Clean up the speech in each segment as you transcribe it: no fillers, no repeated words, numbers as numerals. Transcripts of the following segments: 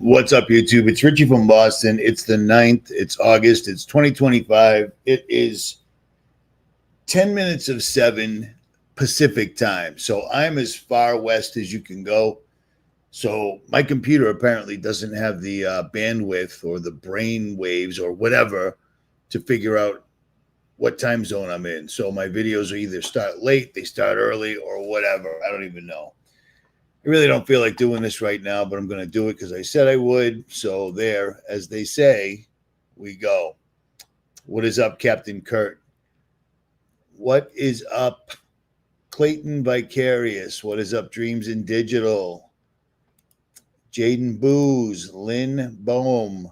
What's up, YouTube? It's Richie from Boston. It's the 9th. It's August. It's 2025. It is 10 minutes of 7 Pacific time. So I'm as far west as you can go. So my computer apparently doesn't have the bandwidth or the brain waves or whatever to figure out what time zone I'm in. So my videos are either start late, they start early, or whatever. I don't even know. I really don't feel like doing this right now, but I'm going to do it because I said I would. So there, as they say, we go. What is up, Captain Kurt? What is up, Clayton Vicarious? What is up, Dreams in Digital? Jaden Booz, Lynn Bohm,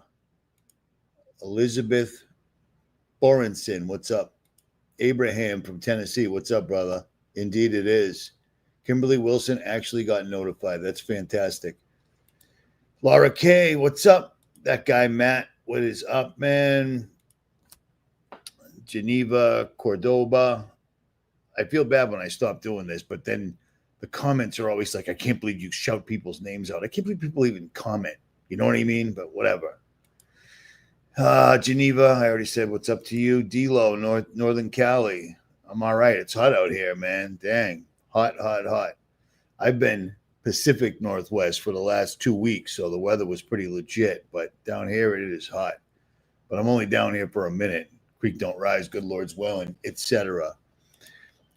Elizabeth Borenson, what's up? Abraham from Tennessee, what's up, brother? Indeed it is. Kimberly Wilson actually got notified. That's fantastic. Laura K, what's up? That guy, Matt, what is up, man? Geneva, Cordoba. I feel bad when I stop doing this, but then the comments are always like, I can't believe you shout people's names out. I can't believe people even comment. You know what I mean? But whatever. Geneva, I already said what's up to you. D-Lo, Northern Cali. I'm all right. It's hot out here, man. Dang. Hot, hot, hot. I've been Pacific Northwest for the last 2 weeks, so the weather was pretty legit. But down here, it is hot. But I'm only down here for a minute. Creek don't rise, good Lord's willing, etc.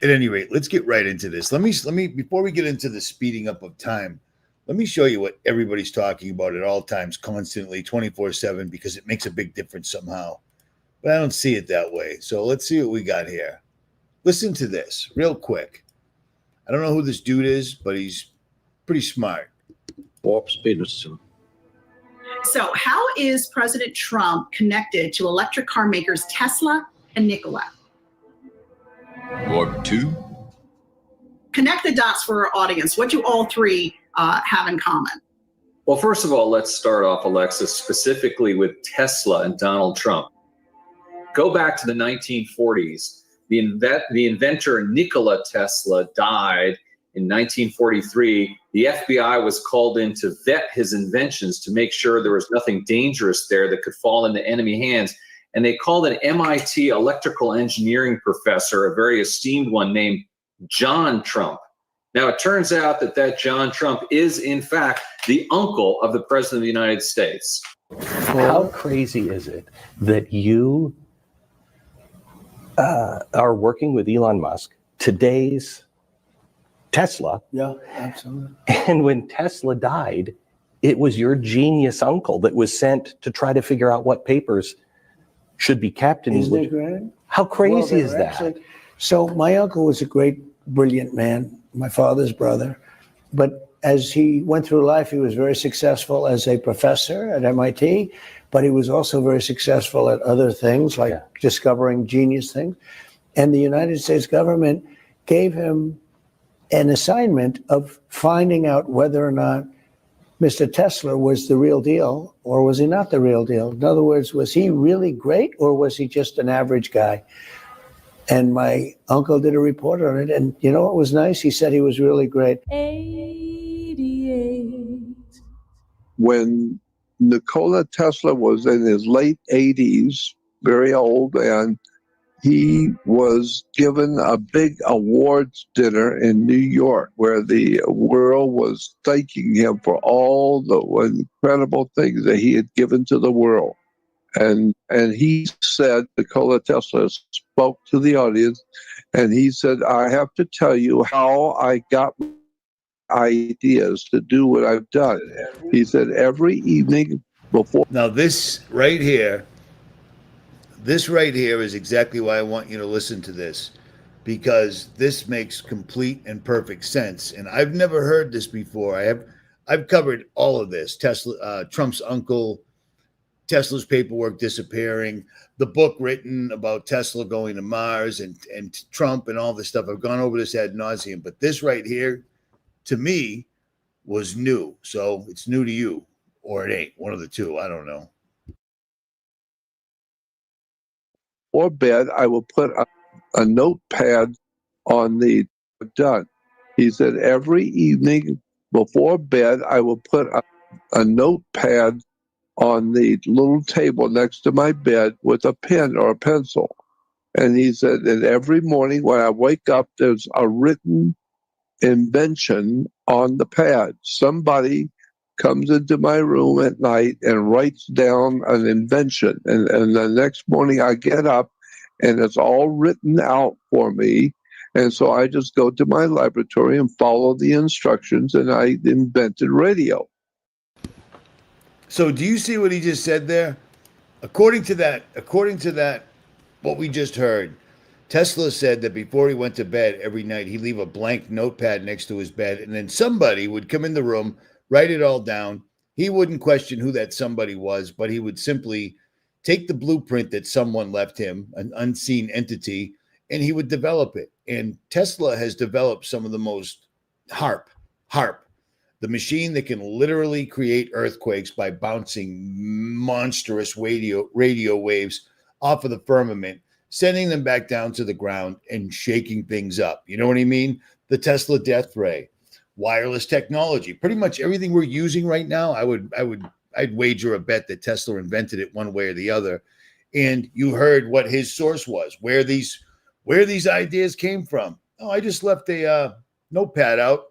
At any rate, let's get right into this. Let me before we get into the speeding up of time, let me show you what everybody's talking about at all times, constantly, 24/7, because it makes a big difference somehow. But I don't see it that way. So let's see what we got here. Listen to this real quick. I don't know who this dude is, but he's pretty smart. Warp speed. So how is President Trump connected to electric car makers Tesla and Nikola? Warp 2. Connect the dots for our audience. What do all three have in common? Well, first of all, let's start off, Alexis, specifically with Tesla and Donald Trump. Go back to the 1940s. The inventor Nikola Tesla died in 1943. The FBI was called in to vet his inventions to make sure there was nothing dangerous there that could fall into enemy hands. And they called an MIT electrical engineering professor, a very esteemed one named John Trump. Now, it turns out that John Trump is, in fact, the uncle of the President of the United States. How crazy is it that you are working with Elon Musk, today's Tesla? Yeah, absolutely. And when Tesla died, it was your genius uncle that was sent to try to figure out what papers should be kept. Isn't it great? How crazy is that? Actually, so my uncle was a great, brilliant man, my father's brother. But as he went through life, he was very successful as a professor at MIT, but he was also very successful at other things like discovering genius things. And the United States government gave him an assignment of finding out whether or not Mr. Tesla was the real deal or was he not the real deal? In other words, was he really great or was he just an average guy? And my uncle did a report on it. And you know what was nice? He said he was really great. 88. When Nikola Tesla was in his late 80s, very old, and he was given a big awards dinner in New York where the world was thanking him for all the incredible things that he had given to the world. And he said, Nikola Tesla spoke to the audience, and he said, I have to tell you how I got ideas to do what I've done. He said, every evening before. Now this right here is exactly why I want you to listen to this, because this makes complete and perfect sense. And I've never heard this before. I've covered all of this. Tesla, Trump's uncle, Tesla's paperwork disappearing, the book written about Tesla going to Mars and Trump and all this stuff. I've gone over this ad nauseum, but this right here, to me, was new. So it's new to you, or it ain't. One of the two. I don't know. Or bed, I will put a notepad on the done. He said, every evening before bed, I will put a notepad on the little table next to my bed with a pen or a pencil. And he said that every morning when I wake up, there's a written invention on the pad. Somebody comes into my room at night and writes down an invention. And the next morning I get up and it's all written out for me. And so I just go to my laboratory and follow the instructions, and I invented radio. So do you see what he just said there? According to that, what we just heard, Tesla said that before he went to bed every night, he'd leave a blank notepad next to his bed, and then somebody would come in the room, write it all down. He wouldn't question who that somebody was, but he would simply take the blueprint that someone left him, an unseen entity, and he would develop it. And Tesla has developed some of the most HARP, the machine that can literally create earthquakes by bouncing monstrous radio waves off of the firmament, sending them back down to the ground and shaking things up. You know what I mean? The Tesla death ray, wireless technology, pretty much everything we're using right now. I'd wager a bet that Tesla invented it one way or the other. And you heard what his source was, where these ideas came from. Oh, I just left a notepad out.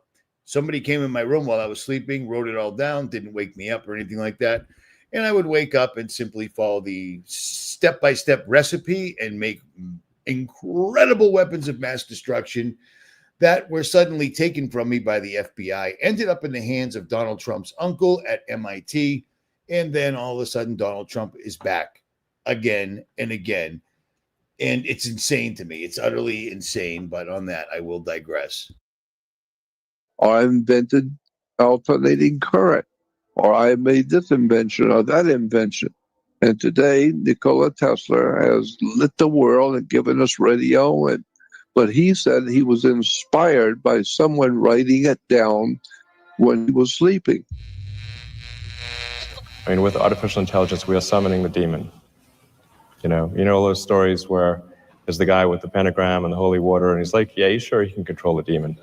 Somebody came in my room while I was sleeping, wrote it all down, didn't wake me up or anything like that. And I would wake up and simply follow the step-by-step recipe and make incredible weapons of mass destruction that were suddenly taken from me by the FBI, ended up in the hands of Donald Trump's uncle at MIT. And then all of a sudden, Donald Trump is back again and again. And it's insane to me. It's utterly insane. But on that, I will digress. Or I invented alternating current, or I made this invention or that invention. And today, Nikola Tesla has lit the world and given us radio. But he said he was inspired by someone writing it down when he was sleeping. I mean, with artificial intelligence, we are summoning the demon. You know all those stories where there's the guy with the pentagram and the holy water, and he's like, yeah, you sure he can control the demon?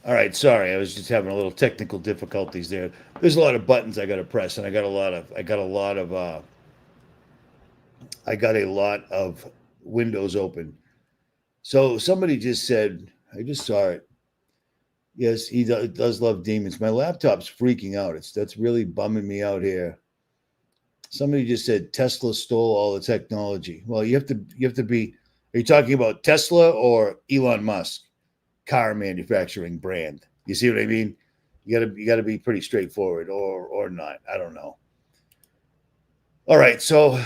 All right, sorry, I was just having a little technical difficulties there. There's a lot of buttons I got to press, and I got a lot of windows open. So somebody just said, I just saw it. Yes, he does love demons. My laptop's freaking out. That's really bumming me out here. Somebody just said Tesla stole all the technology. Well, you have to be. Are you talking about Tesla or Elon Musk car manufacturing brand? You see what I mean? You gotta be pretty straightforward, or not. I don't know. All right, so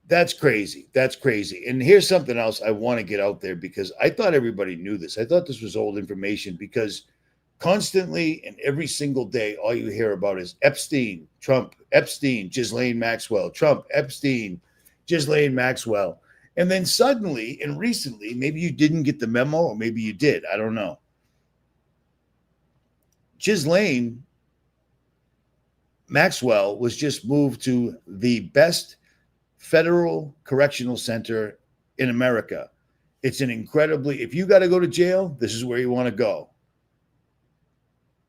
that's crazy. That's crazy. And here's something else I want to get out there, because I thought everybody knew this. I thought this was old information, because constantly and every single day, all you hear about is Epstein, Trump, Epstein, Ghislaine Maxwell, Trump, Epstein, Ghislaine Maxwell. And then suddenly and recently, maybe you didn't get the memo, or maybe you did. I don't know. Ghislaine Maxwell was just moved to the best federal correctional center in America. It's an incredibly, if you got to go to jail, this is where you want to go.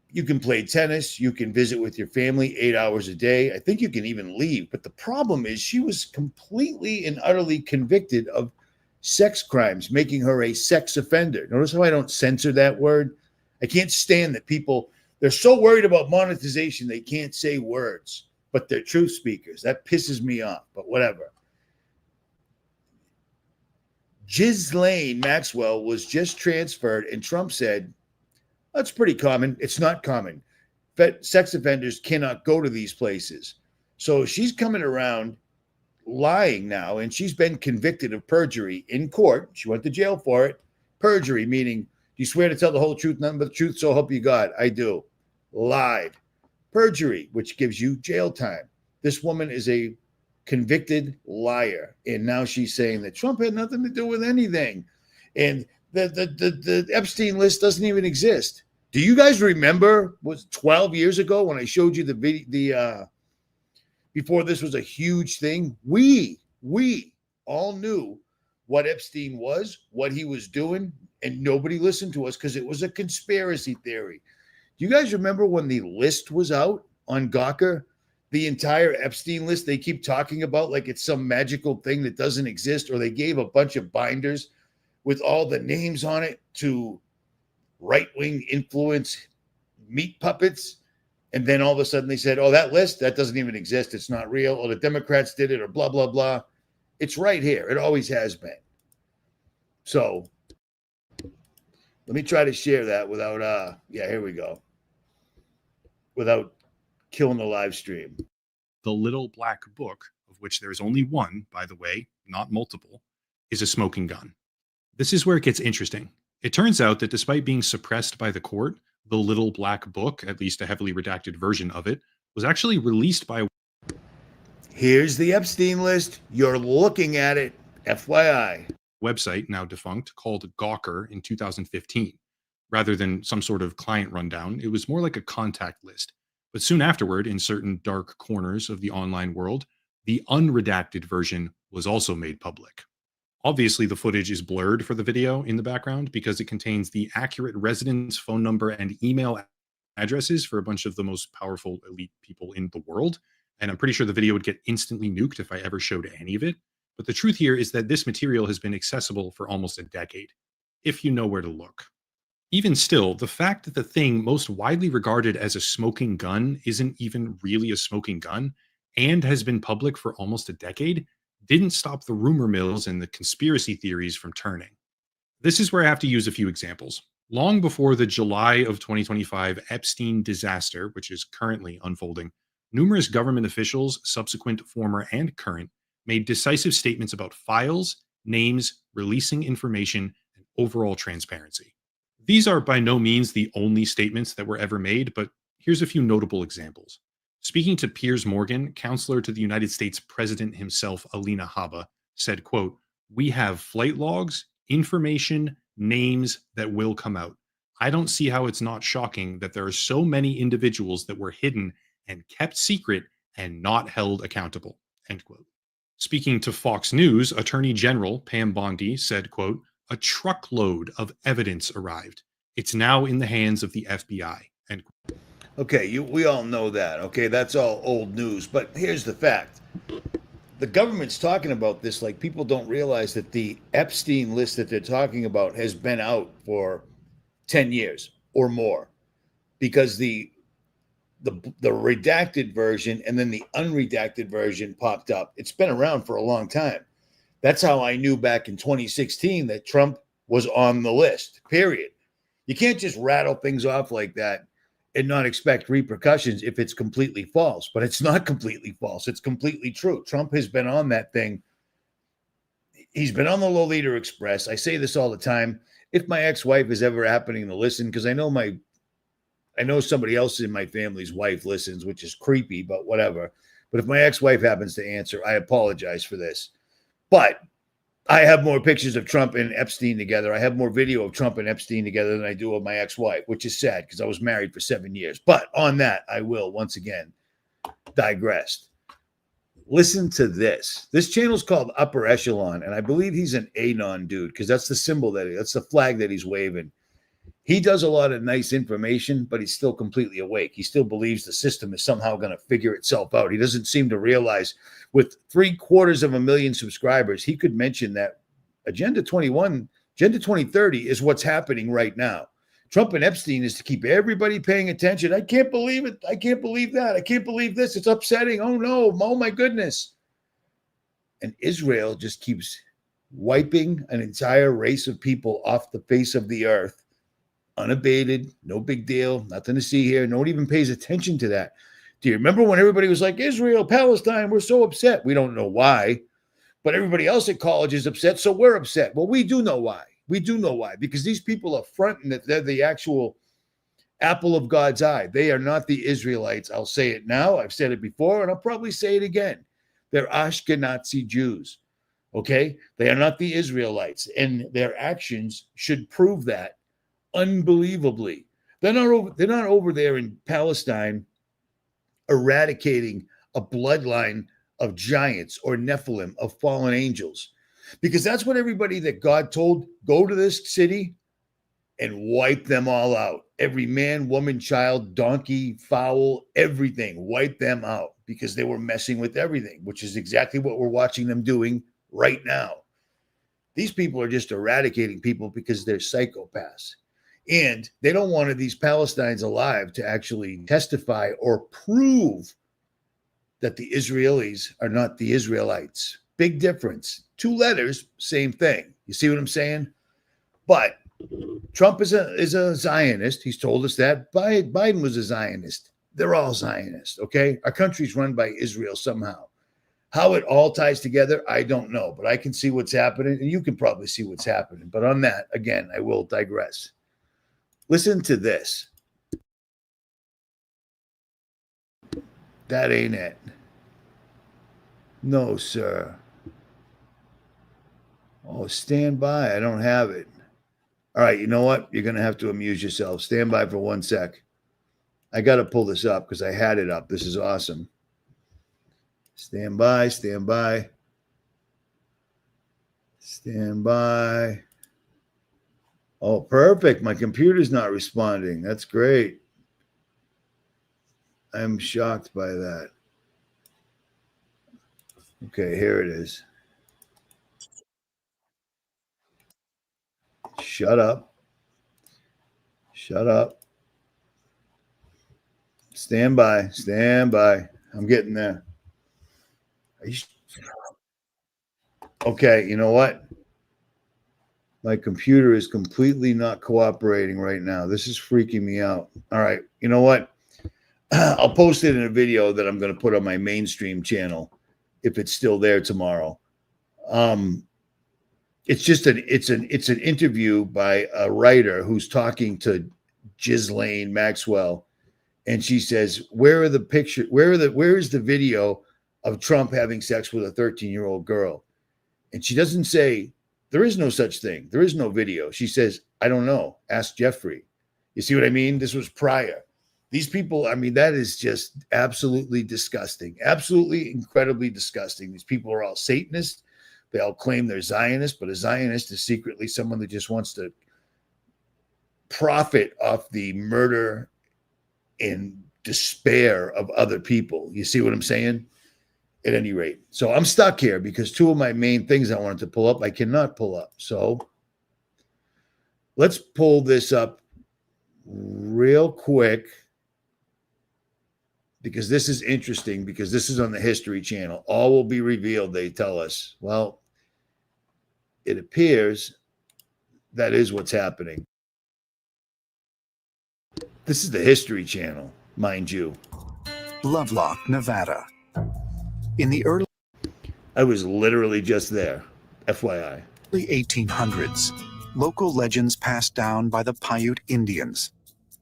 You can play tennis. You can visit with your family 8 hours a day. I think you can even leave. But the problem is she was completely and utterly convicted of sex crimes, making her a sex offender. Notice how I don't censor that word? I can't stand that people, they're so worried about monetization, they can't say words, but they're truth speakers. That pisses me off, but whatever. Ghislaine Maxwell was just transferred, and Trump said, that's pretty common. It's not common. But sex offenders cannot go to these places. So she's coming around lying now, and she's been convicted of perjury in court. She went to jail for it. Perjury, meaning, do you swear to tell the whole truth, nothing but the truth, so help you God? I do. Lied. Perjury, which gives you jail time. This woman is a convicted liar, and now she's saying that Trump had nothing to do with anything. And the Epstein list doesn't even exist. Do you guys remember, was 12 years ago when I showed you the video, before this was a huge thing? We all knew what Epstein was, what he was doing, and nobody listened to us because it was a conspiracy theory. Do you guys remember when the list was out on Gawker? The entire Epstein list they keep talking about like it's some magical thing that doesn't exist, or they gave a bunch of binders with all the names on it to right-wing influence meat puppets. And then all of a sudden they said, oh, that list, that doesn't even exist. It's not real. Or the Democrats did it, or blah, blah, blah. It's right here. It always has been. So let me try to share that without, here we go. Without killing the live stream. The Little Black Book, of which there's only one, by the way, not multiple, is a smoking gun. This is where it gets interesting. It turns out that despite being suppressed by the court, the Little Black Book, at least a heavily redacted version of it, was actually released by... Here's the Epstein list. You're looking at it. FYI. Website, now defunct, called Gawker in 2015. Rather than some sort of client rundown, it was more like a contact list. But soon afterward, in certain dark corners of the online world, the unredacted version was also made public. Obviously, the footage is blurred for the video in the background because it contains the accurate residence phone number and email addresses for a bunch of the most powerful elite people in the world. And I'm pretty sure the video would get instantly nuked if I ever showed any of it. But the truth here is that this material has been accessible for almost a decade, if you know where to look. Even still, the fact that the thing most widely regarded as a smoking gun isn't even really a smoking gun and has been public for almost a decade didn't stop the rumor mills and the conspiracy theories from turning. This is where I have to use a few examples. Long before the July of 2025 Epstein disaster, which is currently unfolding, numerous government officials, subsequent, former, and current, made decisive statements about files, names, releasing information, and overall transparency. These are by no means the only statements that were ever made, but here's a few notable examples. Speaking to Piers Morgan, counselor to the United States President himself, 𝗦𝗵𝗿𝗂𝗱, said, quote, "We have flight logs, information, names that will come out. I don't see how it's not shocking that there are so many individuals that were hidden and kept secret and not held accountable," end quote. Speaking to Fox News, Attorney General Pam Bondi said, quote, "A truckload of evidence arrived. It's now in the hands of the FBI," end quote. Okay, we all know that. Okay, that's all old news. But here's the fact. The government's talking about this like people don't realize that the Epstein list that they're talking about has been out for 10 years or more, because the redacted version and then the unredacted version popped up. It's been around for a long time. That's how I knew back in 2016 that Trump was on the list, period. You can't just rattle things off like that and not expect repercussions if it's completely false. But it's not completely false. It's completely true. Trump has been on that thing. He's been on the Lolita Express. I say this all the time. If my ex-wife is ever happening to listen, because I know somebody else in my family's wife listens, which is creepy, but whatever. But if my ex-wife happens to answer, I apologize for this. But I have more pictures of Trump and Epstein together. I have more video of Trump and Epstein together than I do of my ex-wife, which is sad because I was married for 7 years. But on that, I will once again digress. Listen to this. This channel's called Upper Echelon, and I believe he's an Anon dude because that's the symbol that's the flag that he's waving. He does a lot of nice information, but he's still completely awake. He still believes the system is somehow going to figure itself out. He doesn't seem to realize with 750,000 subscribers, he could mention that Agenda 2030 is what's happening right now. Trump and Epstein is to keep everybody paying attention. I can't believe it. I can't believe that. I can't believe this. It's upsetting. Oh, no. Oh, my goodness. And Israel just keeps wiping an entire race of people off the face of the earth. Unabated, no big deal, nothing to see here. No one even pays attention to that. Do you remember when everybody was like, Israel, Palestine, we're so upset? We don't know why, but everybody else at college is upset, so we're upset. Well, we do know why. We do know why, because these people are fronting that they're the actual apple of God's eye. They are not the Israelites. I'll say it now. I've said it before, and I'll probably say it again. They're Ashkenazi Jews, okay? They are not the Israelites, and their actions should prove that. Unbelievably, they're not over there in Palestine eradicating a bloodline of giants or Nephilim, of fallen angels. Because that's what everybody that God told, go to this city and wipe them all out. Every man, woman, child, donkey, fowl, everything, wipe them out because they were messing with everything, which is exactly what we're watching them doing right now. These people are just eradicating people because they're psychopaths. And they don't want these Palestinians alive to actually testify or prove that the Israelis are not the Israelites. Big difference. 2 letters, same thing. You see what I'm saying? But Trump is a Zionist. He's told us that. Biden was a Zionist. They're all Zionists, okay? Our country's run by Israel somehow. How it all ties together, I don't know. But I can see what's happening, and you can probably see what's happening. But on that, again, I will digress. Listen to this. That ain't it. No, sir. Oh, stand by. I don't have it. All right, you know what? You're going to have to amuse yourself. Stand by for 1 sec. I got to pull this up because I had it up. This is awesome. Stand by, stand by. Stand by. Oh, perfect. My computer's not responding. That's great. I'm shocked by that. Okay, here it is. Shut up. Shut up. Stand by. Stand by. I'm getting there. Okay, you know what? My computer is completely not cooperating right now. This is freaking me out. All right, you know what? I'll post it in a video that I'm going to put on my mainstream channel if it's still there tomorrow. It's just it's an interview by a writer who's talking to 𝗔𝘂𝗴𝘂𝘀 Maxwell, and she says, "Where is the video of Trump having sex with a 13-year-old girl?" And she doesn't say, there is no such thing. There is no video. She says, "I don't know. Ask Jeffrey." You see what I mean? This was prior. These people, I mean, that is just absolutely disgusting. Absolutely incredibly disgusting. These people are all Satanists. They all claim they're Zionists, but a Zionist is secretly someone that just wants to profit off the murder and despair of other people. You see what I'm saying? At any rate. So I'm stuck here because 2 of my main things I wanted to pull up, I cannot pull up. So let's pull this up real quick because this is interesting, because this is on the History Channel. All will be revealed, they tell us. Well, it appears that is what's happening. This is the History Channel, mind you. Lovelock, Nevada. In the early I was literally just there, FYI. 1800s, local legends passed down by the Paiute Indians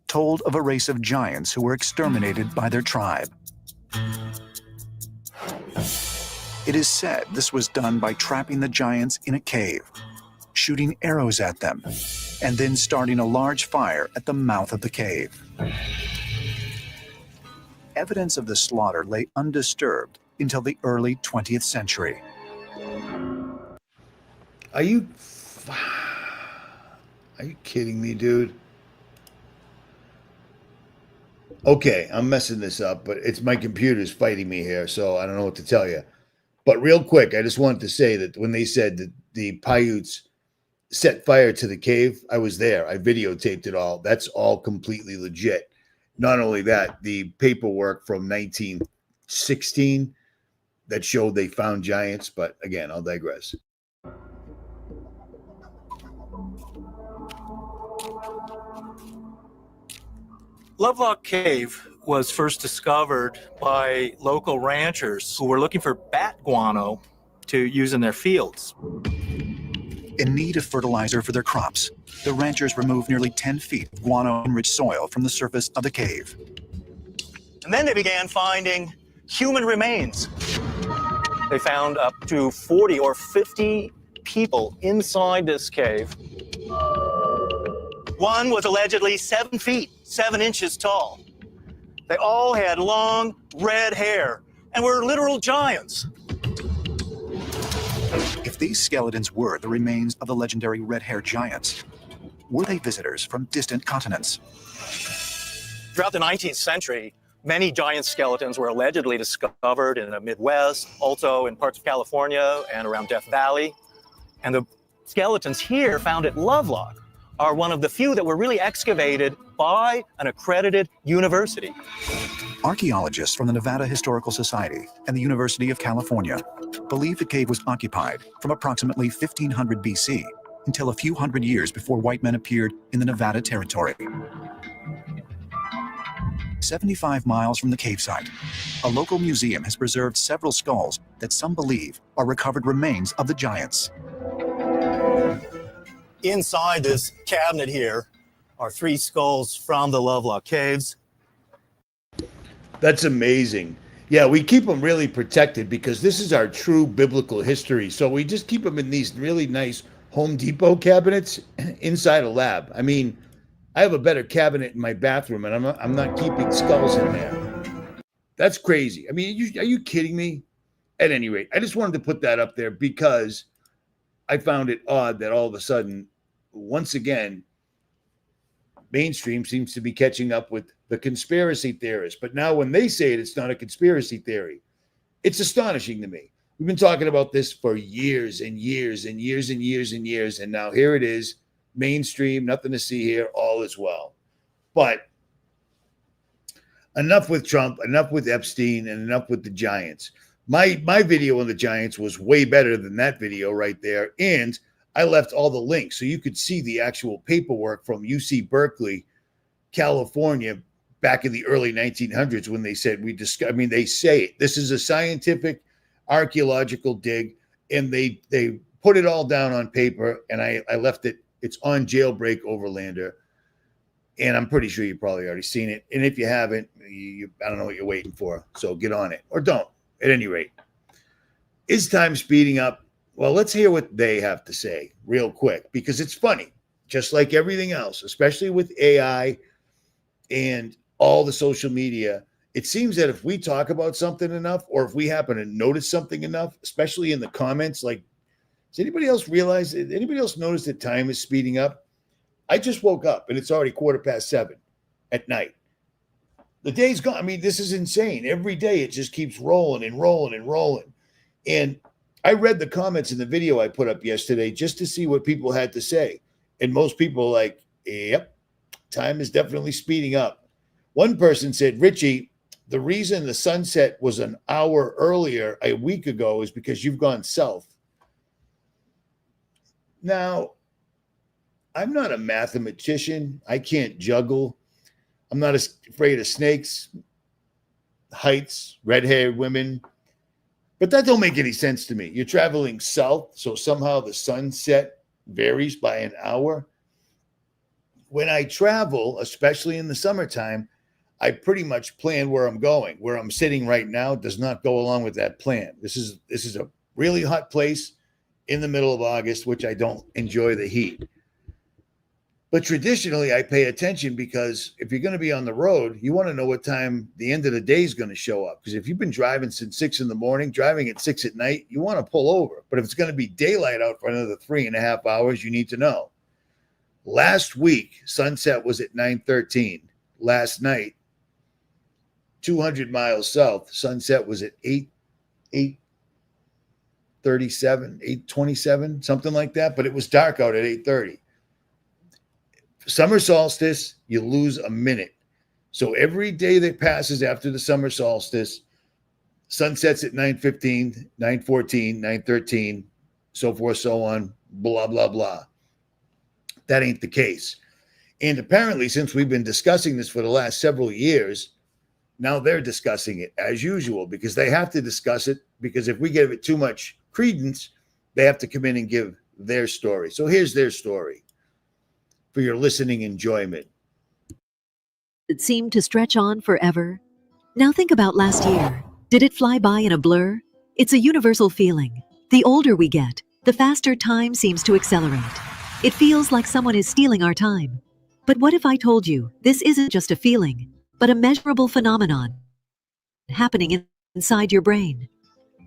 told of a race of giants who were exterminated by their tribe. It is said this was done by trapping the giants in a cave, shooting arrows at them, and then starting a large fire at the mouth of the cave. Evidence of the slaughter lay undisturbed until the early 20th century. Are you kidding me, dude? Okay, I'm messing this up, but it's my computer's fighting me here, so I don't know what to tell you. But real quick, I just wanted to say that when they said that the Paiutes set fire to the cave, I was there. I videotaped it all. That's all completely legit. Not only that, the paperwork from 1916 that showed they found giants, but again, I'll digress. Lovelock Cave was first discovered by local ranchers who were looking for bat guano to use in their fields. In need of fertilizer for their crops, the ranchers removed nearly 10 feet of guano-enriched soil from the surface of the cave. And then they began finding human remains. They found up to 40 or 50 people inside this cave. One was allegedly 7 feet, 7 inches tall. They all had long red hair and were literal giants. If these skeletons were the remains of the legendary red-haired giants, were they visitors from distant continents? Throughout the 19th century, many giant skeletons were allegedly discovered in the Midwest, also in parts of California and around Death Valley. And the skeletons here found at Lovelock are one of the few that were really excavated by an accredited university. Archaeologists from the Nevada Historical Society and the University of California believe the cave was occupied from approximately 1500 BC until a few hundred years before white men appeared in the Nevada territory. 75 miles from the cave site, a local museum has preserved several skulls that some believe are recovered remains of the giants. Inside this cabinet here are 3 skulls from the Lovelock Caves. That's amazing. Yeah, we keep them really protected because this is our true biblical history. So we just keep them in these really nice Home Depot cabinets inside a lab. I mean, I have a better cabinet in my bathroom, and I'm not keeping skulls in there. That's crazy. I mean, are you kidding me? At any rate, I just wanted to put that up there because I found it odd that all of a sudden, once again, mainstream seems to be catching up with the conspiracy theorists. But now when they say it, it's not a conspiracy theory. It's astonishing to me. We've been talking about this for years and years and years and years and years. And now here it is, mainstream, nothing to see here, all is well. But enough with Trump, enough with Epstein, and enough with the Giants. My video on the Giants was way better than that video right there. And I left all the links so you could see the actual paperwork from UC Berkeley, California, back in the early 1900s when they said they say it. This is a scientific archaeological dig, and they put it all down on paper, and I left it. It's on Jailbreak Overlander, and I'm pretty sure you've probably already seen it. And if you haven't, I don't know what you're waiting for. So get on it, or don't. At any rate, is time speeding up? Well, let's hear what they have to say real quick, because it's funny, just like everything else, especially with AI and all the social media. It seems that if we talk about something enough, or if we happen to notice something enough, especially in the comments, like, does anybody else notice that time is speeding up? I just woke up and it's already 7:15 at night. The day's gone. I mean, this is insane. Every day it just keeps rolling and rolling and rolling. And I read the comments in the video I put up yesterday just to see what people had to say. And most people are like, yep, time is definitely speeding up. One person said, Richie, the reason the sunset was an hour earlier a week ago is because you've gone south. Now, I'm not a mathematician. I can't juggle. I'm not afraid of snakes, heights, red-haired women. But that don't make any sense to me. You're traveling south, so somehow the sunset varies by an hour. When I travel, especially in the summertime, I pretty much plan where I'm going. Where I'm sitting right now does not go along with that plan. This is a really hot place in the middle of August, which I don't enjoy the heat. But traditionally, I pay attention because if you're going to be on the road, you want to know what time the end of the day is going to show up. Because if you've been driving since 6 in the morning, driving at 6 at night, you want to pull over. But if it's going to be daylight out for another 3.5 hours, you need to know. Last week, sunset was at 9:13. Last night, 200 miles south, sunset was at 8:37, 8:27, something like that. But it was dark out at 8:30. Summer solstice, you lose a minute. So every day that passes after the summer solstice, sunsets at 9:15, 9:14, 9:13, so forth, so on, blah, blah, blah. That ain't the case. And apparently, since we've been discussing this for the last several years, now they're discussing it as usual because they have to discuss it, because if we give it too much credence, they have to come in and give their story. So here's their story for your listening enjoyment. It seemed to stretch on forever. Now think about last year. Did it fly by in a blur? It's a universal feeling. The older we get, the faster time seems to accelerate. It feels like someone is stealing our time. But what if I told you this isn't just a feeling, but a measurable phenomenon happening inside your brain?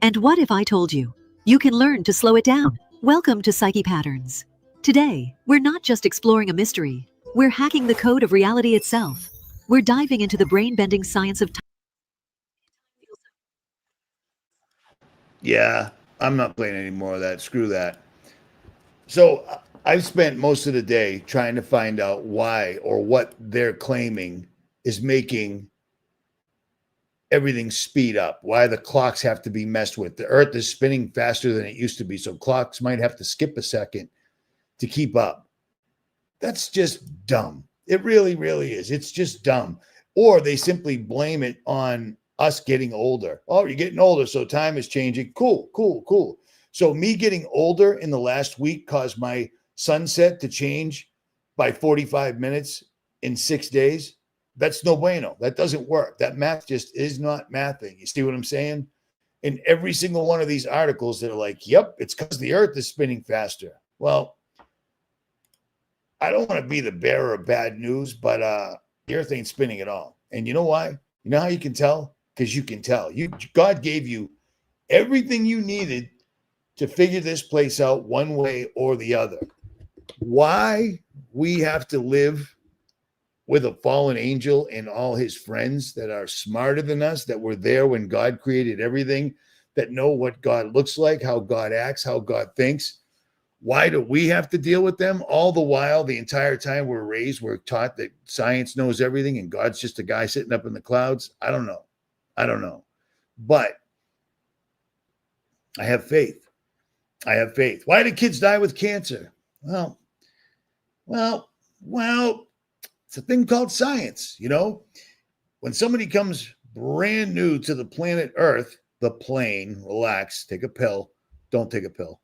And what if I told you You can learn to slow it down. Welcome to Psyche Patterns. Today, we're not just exploring a mystery. We're hacking the code of reality itself. We're diving into the brain-bending science of time. Yeah, I'm not playing any more of that. Screw that. So I've spent most of the day trying to find out why or what they're claiming is making everything speed up, why the clocks have to be messed with. The earth is spinning faster than it used to be, so clocks might have to skip a second to keep up. That's just dumb. It really, really is. It's just dumb. Or they simply blame it on us getting older. Oh, you're getting older, so time is changing. Cool, cool, cool. So me getting older in the last week caused my sunset to change by 45 minutes in 6 days. That's no bueno. That doesn't work. That math just is not mathing. You see what I'm saying? In every single one of these articles, they're like, yep, it's because the earth is spinning faster. Well, I don't want to be the bearer of bad news, but the earth ain't spinning at all. And you know why? You know how you can tell? Because you can tell. God gave you everything you needed to figure this place out one way or the other. Why we have to live with a fallen angel and all his friends that are smarter than us, that were there when God created everything, that know what God looks like, how God acts, how God thinks. Why do we have to deal with them? All the while, the entire time we're raised, we're taught that science knows everything and God's just a guy sitting up in the clouds. I don't know. But I have faith. Why do kids die with cancer? Well, it's a thing called science, you know? When somebody comes brand new to the planet Earth, the plane, relax, take a pill, don't take a pill.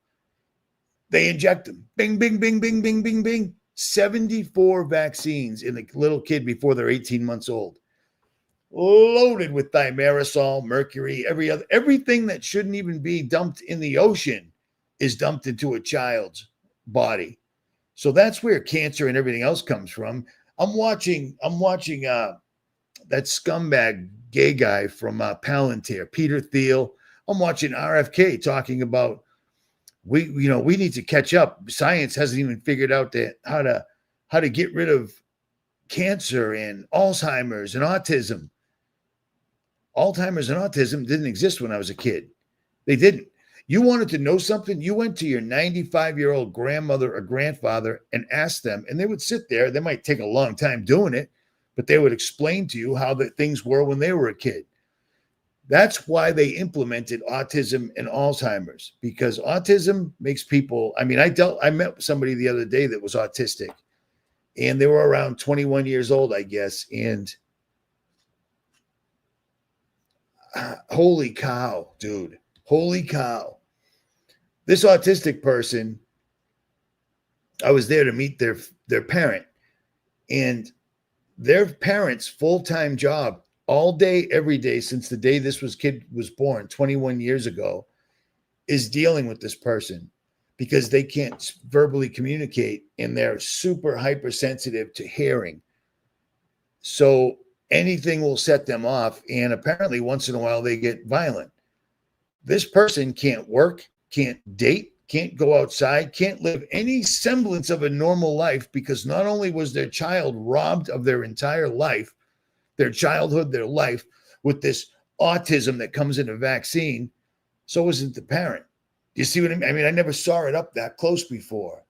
They inject them. Bing, bing, bing, bing, bing, bing, bing. 74 vaccines in a little kid before they're 18 months old. Loaded with thimerosal, mercury, everything that shouldn't even be dumped in the ocean is dumped into a child's body. So that's where cancer and everything else comes from. I'm watching that scumbag gay guy from Palantir, Peter Thiel. I'm watching RFK talking about we need to catch up. Science hasn't even figured out how to get rid of cancer and Alzheimer's and autism. Alzheimer's and autism didn't exist when I was a kid. They didn't. You wanted to know something, you went to your 95-year-old grandmother or grandfather and asked them, and they would sit there. They might take a long time doing it, but they would explain to you how the things were when they were a kid. That's why they implemented autism and Alzheimer's, because autism makes people, I met somebody the other day that was autistic, and they were around 21 years old, I guess, and holy cow, dude. Holy cow. This autistic person, I was there to meet their parent, and their parents' full-time job all day, every day since the day this kid was born 21 years ago is dealing with this person because they can't verbally communicate and they're super hypersensitive to hearing. So anything will set them off, and apparently once in a while they get violent. This person can't work, can't date, can't go outside, can't live any semblance of a normal life because not only was their child robbed of their entire life, their childhood, their life, with this autism that comes in a vaccine, so isn't the parent. You see what I mean? I mean, I never saw it up that close before.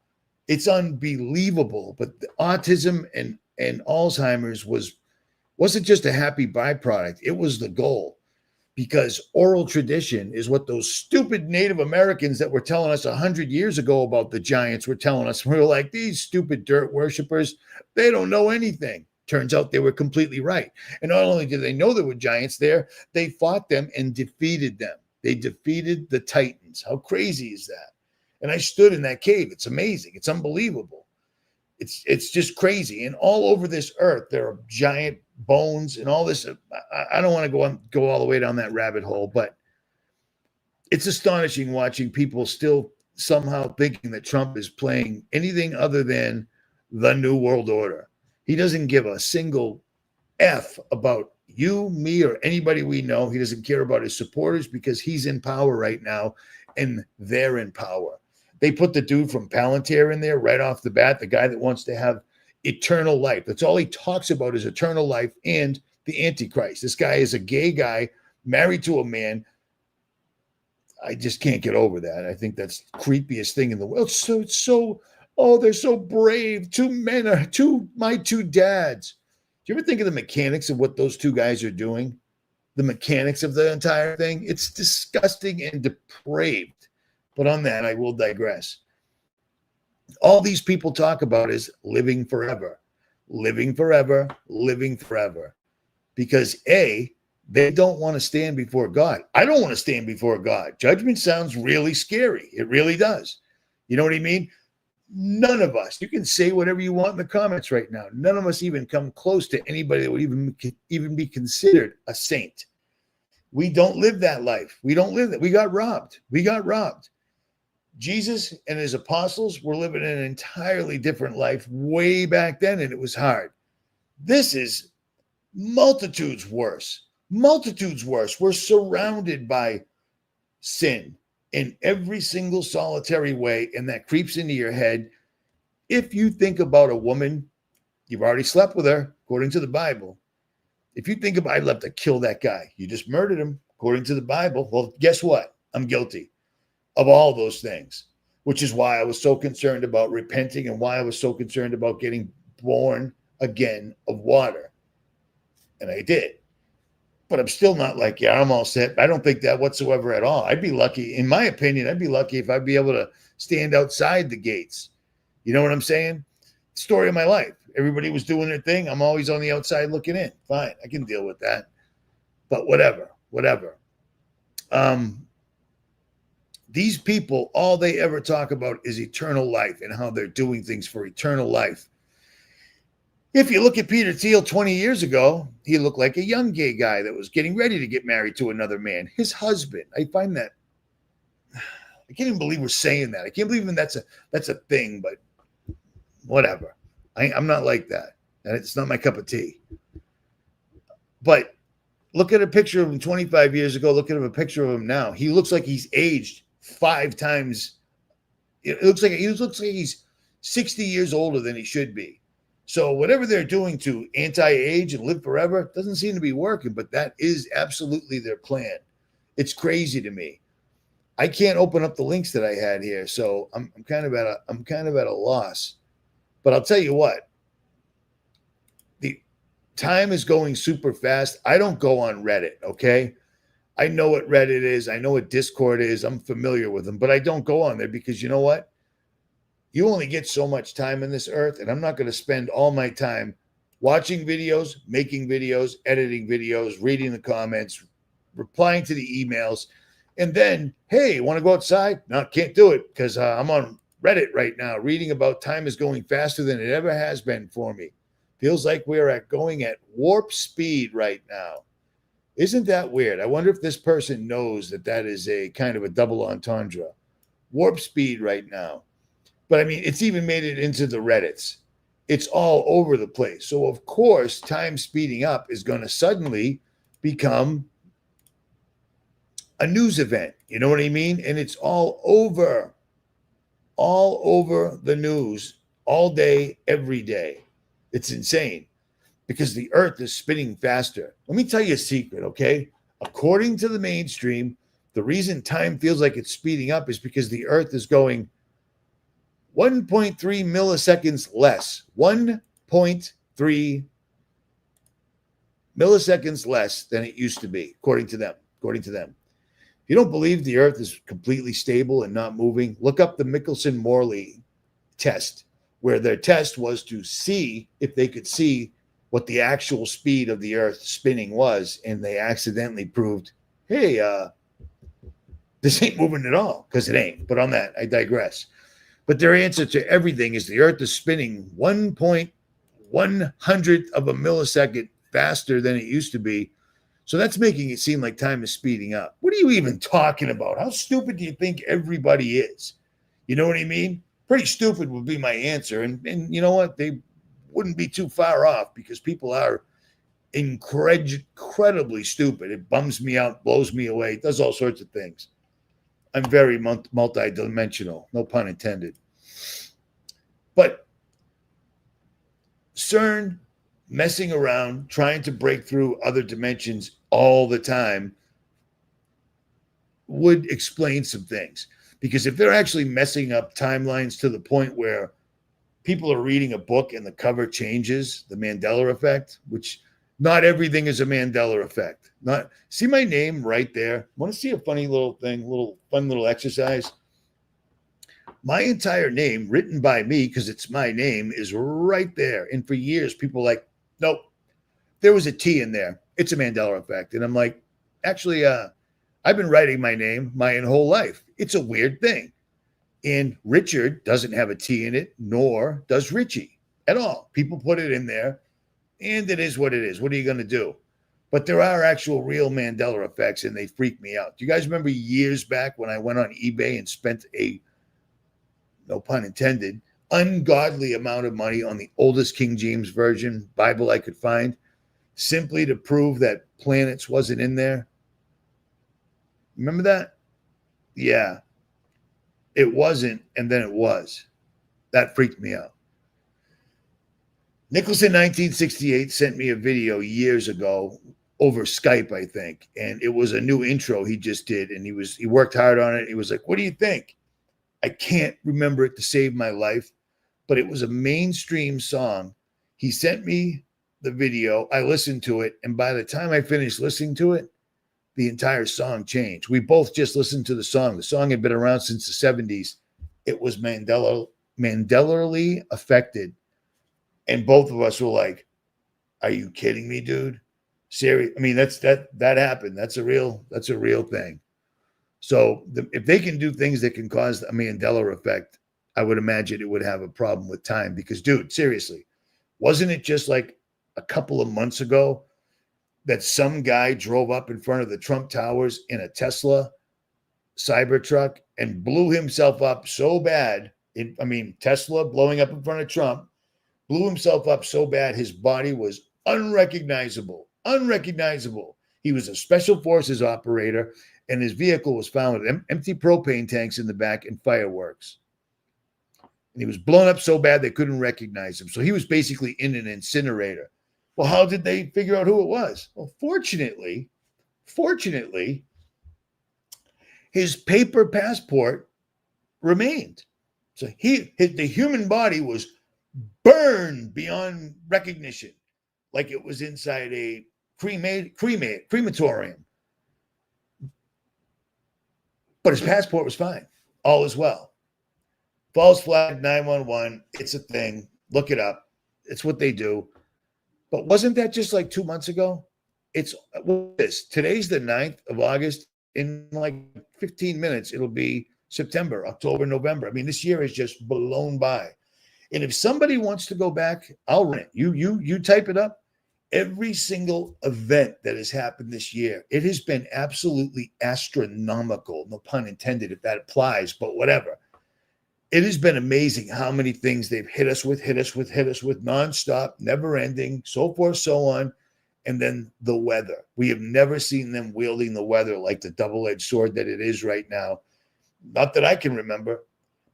It's unbelievable. But the autism and Alzheimer's wasn't just a happy byproduct. It was the goal. Because oral tradition is what those stupid Native Americans that were telling us 100 years ago about the giants were telling us. We were like, these stupid dirt worshipers, they don't know anything. Turns out they were completely right. And not only did they know there were giants there, they fought them and defeated them. They defeated the Titans. How crazy is that? And I stood in that cave. It's amazing. It's unbelievable. It's just crazy. And all over this earth, there are giant bones and all this. I don't want to go all the way down that rabbit hole, but it's astonishing watching people still somehow thinking that Trump is playing anything other than the New World Order. He doesn't give a single F about you, me, or anybody we know. He doesn't care about his supporters because he's in power right now. and they're in power. They put the dude from Palantir in there right off the bat, the guy that wants to have eternal life. That's all he talks about is eternal life and the Antichrist. This guy is a gay guy married to a man. I just can't get over that. I think that's the creepiest thing in the world. Oh, they're so brave. My two dads. Do you ever think of the mechanics of what those two guys are doing? The mechanics of the entire thing? It's disgusting and depraved. But on that, I will digress. All these people talk about is living forever, living forever, living forever. Because A, they don't want to stand before God. I don't want to stand before God. Judgment sounds really scary. It really does. You know what I mean? None of us, you can say whatever you want in the comments right now. None of us even come close to anybody that would even be considered a saint. We don't live that life. We don't live that. We got robbed. We got robbed. Jesus and his apostles were living an entirely different life way back then, and it was hard. This is multitudes worse. Multitudes worse. We're surrounded by sin in every single solitary way, and that creeps into your head. If you think about a woman, you've already slept with her, according to the Bible. If you think about, I'd love to kill that guy. You just murdered him, according to the Bible. Well, guess what? I'm guilty of all those things, which is why I was so concerned about repenting and why I was so concerned about getting born again of water. And I did. But I'm still not like, yeah, I'm all set. I don't think that whatsoever at all. I'd be lucky, in my opinion, I'd be lucky if I'd be able to stand outside the gates. You know what I'm saying? Story of my life. Everybody was doing their thing. I'm always on the outside looking in. Fine, I can deal with that. But whatever. These people, all they ever talk about is eternal life and how they're doing things for eternal life. If you look at Peter Thiel 20 years ago, he looked like a young gay guy that was getting ready to get married to another man. His husband. I find that, I can't even believe we're saying that. I can't believe even that's a thing, but whatever. I'm not like that. And it's not my cup of tea. But look at a picture of him 25 years ago. Look at a picture of him now. He looks like he's aged 5 times. It looks like he's 60 years older than he should be. So whatever they're doing to anti-age and live forever doesn't seem to be working, but that is absolutely their plan. It's crazy to me. I can't open up the links that I had here, so I'm kind of at a loss. But I'll tell you what, the time is going super fast. I don't go on Reddit, okay? I know what Reddit is. I know what Discord is. I'm familiar with them, but I don't go on there because you know what? You only get so much time in this earth, and I'm not going to spend all my time watching videos, making videos, editing videos, reading the comments, replying to the emails, and then, hey, want to go outside? No, can't do it because I'm on Reddit right now reading about time is going faster than it ever has been for me. Feels like we're going at warp speed right now. Isn't that weird? I wonder if this person knows that is a kind of a double entendre. Warp speed right now. But I mean, it's even made it into the Reddits. It's all over the place. So, of course, time speeding up is going to suddenly become a news event. You know what I mean? And it's all over the news all day, every day. It's insane because the earth is spinning faster. Let me tell you a secret, okay? According to the mainstream, the reason time feels like it's speeding up is because the earth is going 1.3 milliseconds less. 1.3 milliseconds less than it used to be, according to them. If you don't believe the earth is completely stable and not moving, look up the 𝗦𝗵𝗿𝗀𝗀𝗀 test, where their test was to see if they could see what the actual speed of the earth spinning was, and they accidentally proved, hey, this ain't moving at all, because it ain't. But on that, I digress. But their answer to everything is the earth is spinning 1.100 of a millisecond faster than it used to be. So that's making it seem like time is speeding up. What are you even talking about? How stupid do you think everybody is? You know what I mean? Pretty stupid would be my answer. And you know what? They wouldn't be too far off because people are incredibly stupid. It bums me out, blows me away, does all sorts of things. I'm very multi-dimensional, no pun intended. But CERN messing around, trying to break through other dimensions all the time would explain some things. Because if they're actually messing up timelines to the point where people are reading a book and the cover changes, the Mandela effect, which not everything is a Mandela effect. Not see my name right there. Want to see a funny little thing, fun little exercise? My entire name, written by me, because it's my name, is right there. And for years, people were like, nope, there was a T in there. It's a Mandela effect. And I'm like, actually, I've been writing my name my whole life. It's a weird thing. And Richard doesn't have a T in it, nor does Richie at all. People put it in there, and it is what it is. What are you going to do? But there are actual real Mandela effects, and they freak me out. Do you guys remember years back when I went on eBay and spent a, no pun intended, ungodly amount of money on the oldest King James Version Bible I could find, simply to prove that planets wasn't in there? Remember that? Yeah. It wasn't, and then it was. That freaked me out. Nicholson 1968 sent me a video years ago over Skype, I think, and it was a new intro he just did, and he worked hard on it. He was like, "What do you think?" I can't remember it to save my life, but it was a mainstream song. He sent me the video. I listened to it, and by the time I finished listening to it, the entire song changed. We both just listened to the song. The song had been around since the 70s. It was Mandelarly affected. And both of us were like, are you kidding me, dude? Serious. I mean, that happened. That's a real thing. So if they can do things that can cause a Mandela effect, I would imagine it would have a problem with time. Because, dude, seriously, wasn't it just like a couple of months ago that some guy drove up in front of the Trump Towers in a Tesla Cybertruck and blew himself up so bad? Tesla blowing up in front of Trump, blew himself up so bad his body was unrecognizable. He was a special forces operator, and his vehicle was found with empty propane tanks in the back and fireworks. And he was blown up so bad they couldn't recognize him. So he was basically in an incinerator. Well, how did they figure out who it was? Well, fortunately, his paper passport remained. So the human body was burned beyond recognition, like it was inside a crematorium. But his passport was fine. All is well. False flag 911. It's a thing. Look it up. It's what they do. But wasn't that just like 2 months ago? It's this. Today's the 9th of August. In like 15 minutes, it'll be September, October, November. I mean, this year is just blown by. And if somebody wants to go back, I'll run it. You type it up. Every single event that has happened this year, it has been absolutely astronomical. No pun intended if that applies, but whatever. It has been amazing how many things they've hit us with nonstop, never ending, so forth, so on. And then the weather. We have never seen them wielding the weather like the double-edged sword that it is right now. Not that I can remember,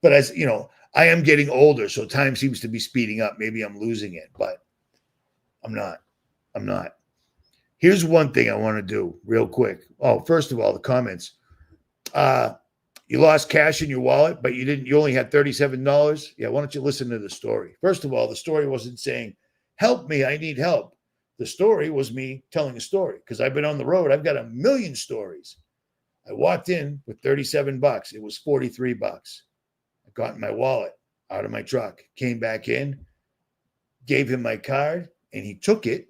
but as you know, I am getting older, so time seems to be speeding up. Maybe I'm losing it, but I'm not. Here's one thing I want to do real quick. Oh, first of all, the comments. You lost cash in your wallet, but you only had $37. Yeah, why don't you listen to the story? First of all, the story wasn't saying, help me, I need help. The story was me telling a story because I've been on the road. I've got a million stories. I walked in with $37. It was $43. I got in my wallet out of my truck, came back in, gave him my card, and he took it,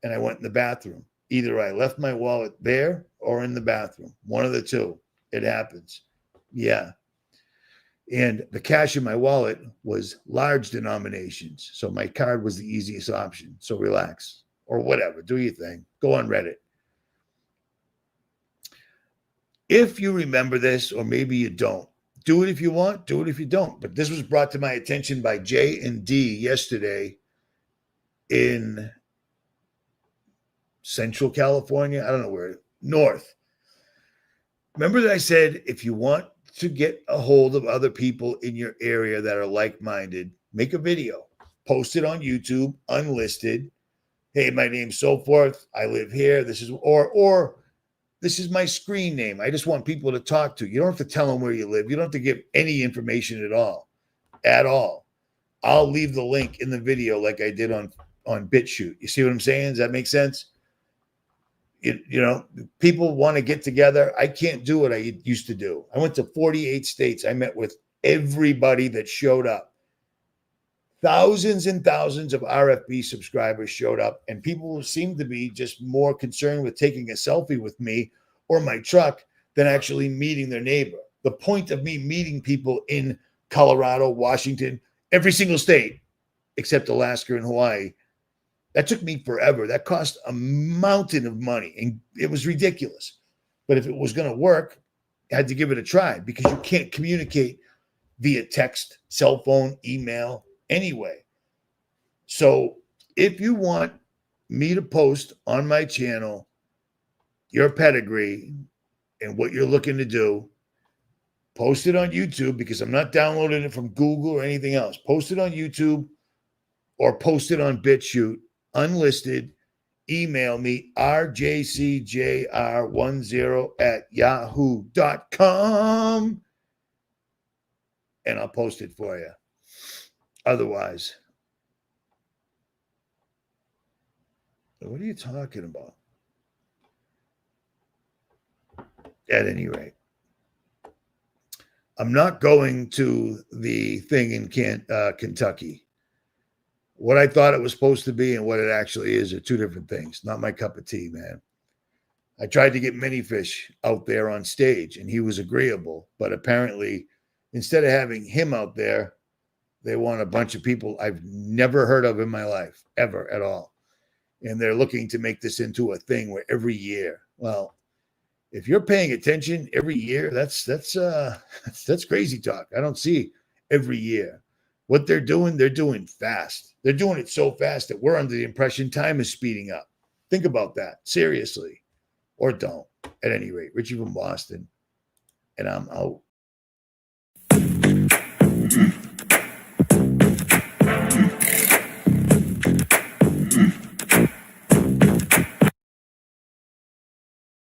and I went in the bathroom. Either I left my wallet there or in the bathroom. One of the two. It happens. Yeah. And the cash in my wallet was large denominations. So my card was the easiest option. So relax or whatever. Do your thing. Go on Reddit. If you remember this, or maybe you don't, do it if you want, do it if you don't. But this was brought to my attention by J and D yesterday in Central California. I don't know where. North. Remember that I said, if you want to get a hold of other people in your area that are like-minded, make a video, post it on YouTube, unlisted. Hey, my name's so forth. I live here. This is, or this is my screen name. I just want people to talk to. You don't have to tell them where you live. You don't have to give any information at all. I'll leave the link in the video like I did on BitChute. You see what I'm saying? Does that make sense? People want to get together. I can't do what I used to do. I went to 48 states. I met with everybody that showed up. Thousands and thousands of RFB subscribers showed up, and people seemed to be just more concerned with taking a selfie with me or my truck than actually meeting their neighbor. The point of me meeting people in Colorado, Washington, every single state except Alaska and Hawaii, that took me forever. That cost a mountain of money, and it was ridiculous. But if it was going to work, I had to give it a try, because you can't communicate via text, cell phone, email, anyway. So if you want me to post on my channel your pedigree and what you're looking to do, post it on YouTube, because I'm not downloading it from Google or anything else. Post it on YouTube or post it on BitChute, unlisted. Email me, rjcjr10@yahoo.com, and I'll post it for you. Otherwise, what are you talking about? At any rate, I'm not going to the thing in Kentucky. What I thought it was supposed to be and what it actually is are two different things. Not my cup of tea, man. I tried to get Minifish out there on stage, and he was agreeable. But apparently, instead of having him out there, they want a bunch of people I've never heard of in my life, ever at all. And they're looking to make this into a thing where every year, well, if you're paying attention every year, that's crazy talk. I don't see every year. What they're doing fast. They're doing it so fast that we're under the impression time is speeding up. Think about that, seriously. Or don't. At any rate, Richie from Boston, and I'm out.